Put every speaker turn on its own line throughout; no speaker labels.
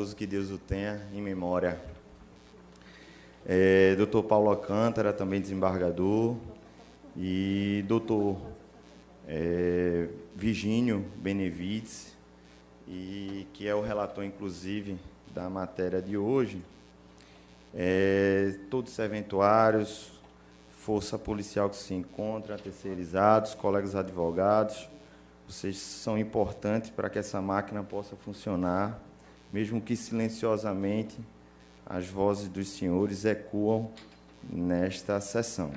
repouso que Deus o tenha em memória. Dr. Paulo Alcântara, também desembargador, e Dr. Virgínio Benevides, e que é o relator, inclusive, da matéria de hoje, todos os serventuários, força policial que se encontra, terceirizados, colegas advogados, vocês são importantes para que essa máquina possa funcionar, mesmo que silenciosamente as vozes dos senhores ecoam nesta sessão.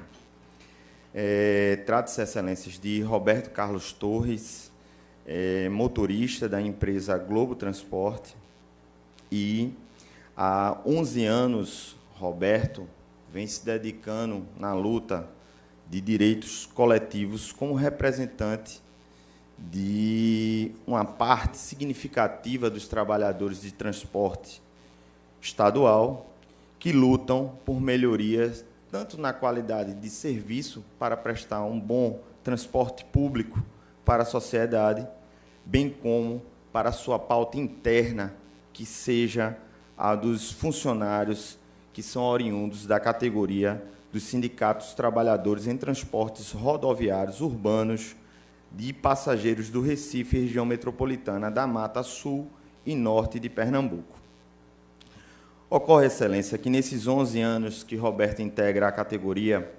Trata-se, excelências, de Roberto Carlos Torres, motorista da empresa Globo Transporte, e há 11 anos, Roberto vem se dedicando na luta de direitos coletivos como representante de uma parte significativa dos trabalhadores de transporte estadual que lutam por melhorias tanto na qualidade de serviço para prestar um bom transporte público para a sociedade, bem como para a sua pauta interna, que seja a dos funcionários que são oriundos da categoria dos sindicatos trabalhadores em transportes rodoviários urbanos de passageiros do Recife e região metropolitana da Mata Sul e Norte de Pernambuco. Ocorre, excelência, que nesses 11 anos que Roberto integra a categoria,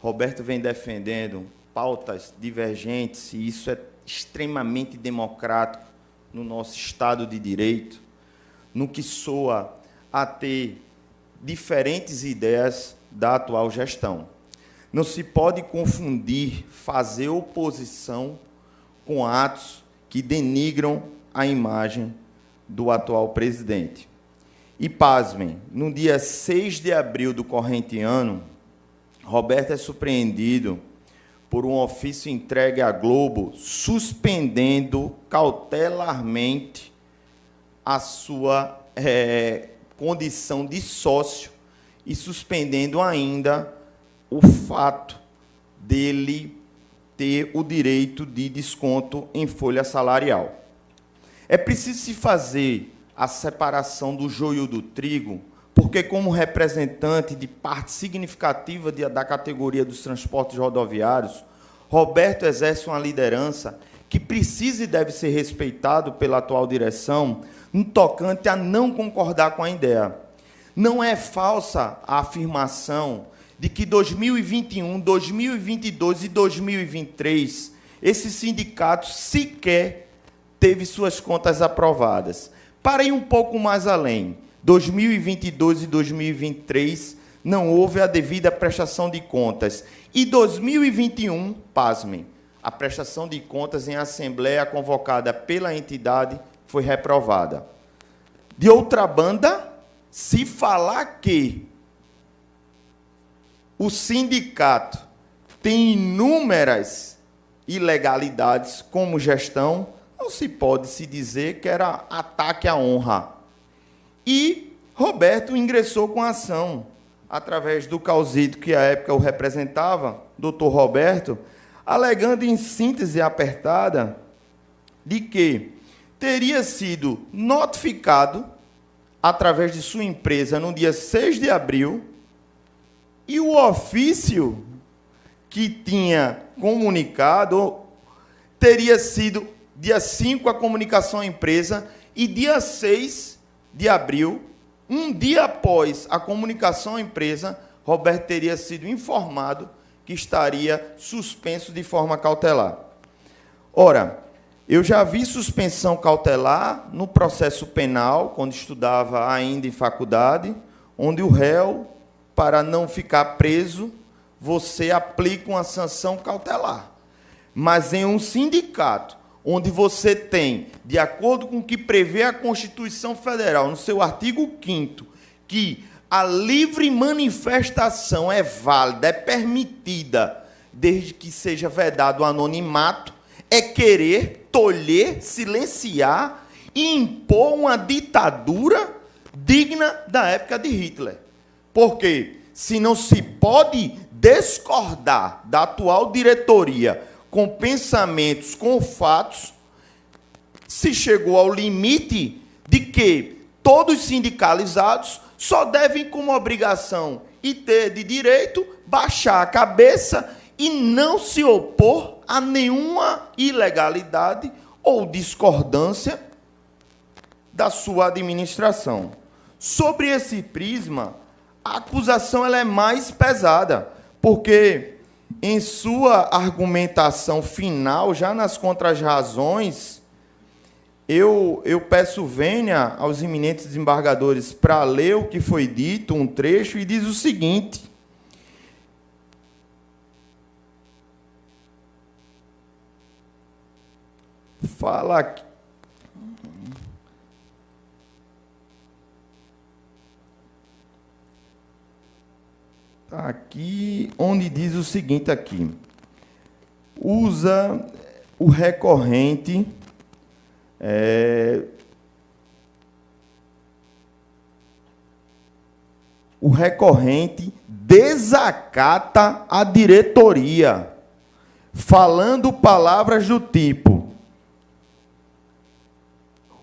Roberto vem defendendo pautas divergentes, e isso é extremamente democrático no nosso Estado de Direito, no que soa a ter diferentes ideias da atual gestão. Não se pode confundir fazer oposição com atos que denigram a imagem do atual presidente. E, pasmem, no dia 6 de abril do corrente ano, Roberto é surpreendido por um ofício entregue à Globo suspendendo cautelarmente a sua condição de sócio e suspendendo ainda o fato dele ter o direito de desconto em folha salarial. É preciso se fazer a separação do joio do trigo, porque, como representante de parte significativa da categoria dos transportes rodoviários, Roberto exerce uma liderança que precisa e deve ser respeitado pela atual direção no tocante a não concordar com a ideia. Não é falsa a afirmação de que 2021, 2022 e 2023, esses sindicatos sequer teve suas contas aprovadas. Para ir um pouco mais além, 2022 e 2023 não houve a devida prestação de contas. E 2021, pasmem, a prestação de contas em assembleia convocada pela entidade foi reprovada. De outra banda, se falar que o sindicato tem inúmeras ilegalidades como gestão, não se pode se dizer que era ataque à honra. E Roberto ingressou com a ação, através do causito que à época o representava, doutor Roberto, alegando em síntese apertada de que teria sido notificado, através de sua empresa, no dia 6 de abril, e o ofício que tinha comunicado teria sido dia 5 a comunicação à empresa, e dia 6 de abril, um dia após a comunicação à empresa, Roberto teria sido informado que estaria suspenso de forma cautelar. Ora, eu já vi suspensão cautelar no processo penal, quando estudava ainda em faculdade, onde o réu, para não ficar preso, você aplica uma sanção cautelar. Mas em um sindicato, onde você tem, de acordo com o que prevê a Constituição Federal, no seu artigo 5º, que a livre manifestação é válida, é permitida, desde que seja vedado o anonimato, é querer tolher, silenciar e impor uma ditadura digna da época de Hitler. Porque, se não se pode discordar da atual diretoria com pensamentos, com fatos, se chegou ao limite de que todos sindicalizados só devem, como obrigação e ter de direito, baixar a cabeça e não se opor a nenhuma ilegalidade ou discordância da sua administração. Sobre esse prisma, a acusação ela é mais pesada, porque em sua argumentação final, já nas contrarrazões, eu peço vênia aos eminentes desembargadores para ler o que foi dito, um trecho, e diz o seguinte: fala aqui. Aqui, onde diz o seguinte aqui: usa o recorrente desacata a diretoria, falando palavras do tipo: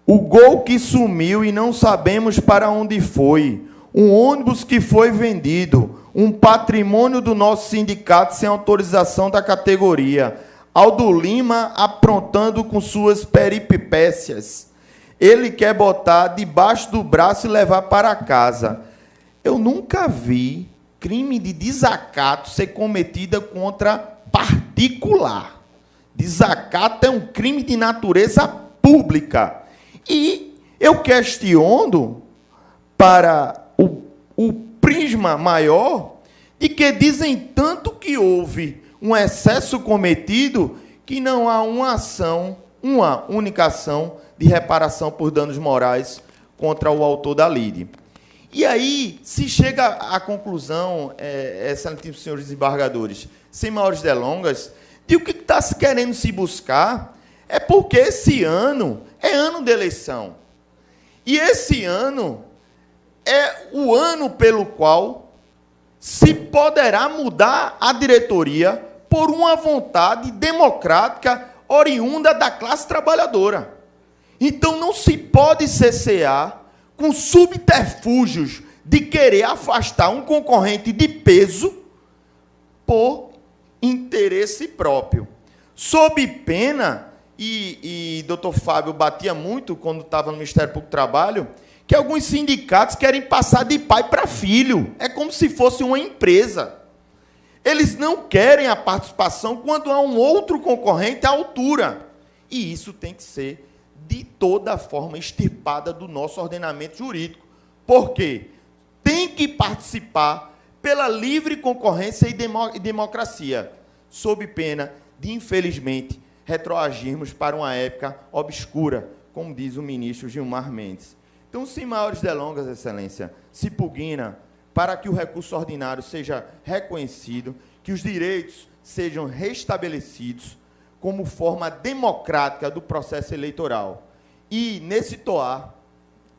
o gol que sumiu e não sabemos para onde foi, um ônibus que foi vendido, um patrimônio do nosso sindicato sem autorização da categoria, Aldo Lima aprontando com suas peripécias. Ele quer botar debaixo do braço e levar para casa. Eu nunca vi crime de desacato ser cometida contra particular. Desacato é um crime de natureza pública. E eu questiono para o prisma maior de que dizem tanto que houve um excesso cometido que não há uma única ação de reparação por danos morais contra o autor da lide. E aí se chega à conclusão, excelentíssimos senhores desembargadores, sem maiores delongas, de o que está se querendo se buscar é porque esse ano é ano de eleição. E esse ano é o ano pelo qual se poderá mudar a diretoria por uma vontade democrática oriunda da classe trabalhadora. Então não se pode cessear com subterfúgios de querer afastar um concorrente de peso por interesse próprio. Sob pena, e doutor Fábio batia muito quando estava no Ministério Público do Trabalho, que alguns sindicatos querem passar de pai para filho. É como se fosse uma empresa. Eles não querem a participação quando há um outro concorrente à altura. E isso tem que ser, de toda forma, extirpada do nosso ordenamento jurídico. Por quê? Tem que participar pela livre concorrência e democracia, sob pena de, infelizmente, retroagirmos para uma época obscura, como diz o ministro Gilmar Mendes. Então, sem maiores delongas, Excelência, se pugna para que o recurso ordinário seja reconhecido, que os direitos sejam restabelecidos como forma democrática do processo eleitoral. E, nesse toar,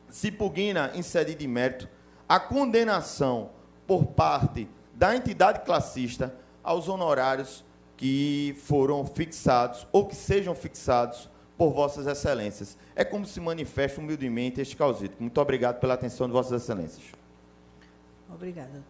se pugna, em sede de mérito, a condenação por parte da entidade classista aos honorários que foram fixados ou que sejam fixados por vossas excelências. É como se manifesta humildemente este causito. Muito obrigado pela atenção de vossas excelências.
Obrigada.